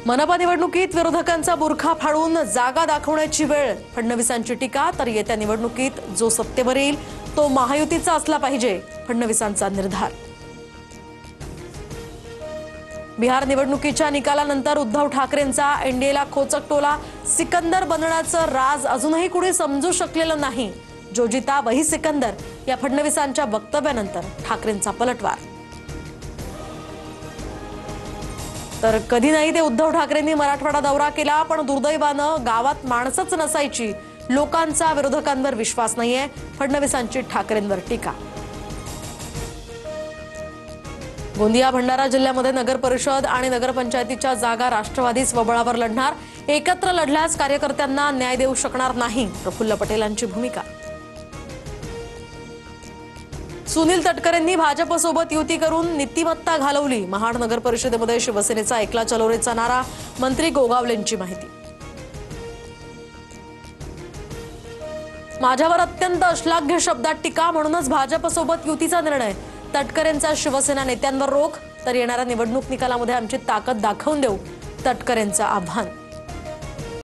मनपा निवडणुकीत विरोधकांचा बुरखा फाडून जागा दाखवण्याची वेळ, फडणवीसांची टीका. तर येत्या निवडणुकीत जो सत्तेवर येईल तो महायुतीचा असला पाहिजे, फडणवीसांचा निर्धार. बिहार निवडणुकीच्या निकालानंतर उद्धव ठाकरेंचा एनडीएला खोचक टोला. सिकंदर बनण्याचं राज अजूनही कुणी समजू शकलेलं नाही. जो जीता वही सिकंदर या फडणवीसांच्या वक्तव्यानंतर ठाकरेंचा पलटवार. तर कधी नाही ते उद्धव ठाकरेंनी मराठवाडा दौरा केला, पण दुर्दैवानं गावात माणसंच नसायची. लोकांचा विरोधकांवर विश्वास नाहीये, फडणवीसांची ठाकरेंवर टीका. गोंदिया भंडारा जिल्ह्यामध्ये नगर परिषद आणि नगरपंचायतीच्या जागा राष्ट्रवादी स्वबळावर लढणार. एकत्र लढल्यास कार्यकर्त्यांना न्याय देऊ शकणार नाही, प्रफुल्ल पटेलांची भूमिका. सुनील तटकरेंनी भाजपसोबत युती करून नीतिमत्ता घालवली. महाड नगर परिषदेमध्ये शिवसेनेचा एकला चलोरेचा नारा. मंत्री गोगावलेंची माहिती. माझ्यावर अत्यंत अश्लाघ्य शब्दात टीका, म्हणूनच भाजपसोबत युतीचा निर्णय. तटकरेंचा शिवसेना नेत्यांवर रोख. तर येणाऱ्या निवडणूक निकालामध्ये आमची ताकद दाखवून देऊ, तटकरेंचं आव्हान.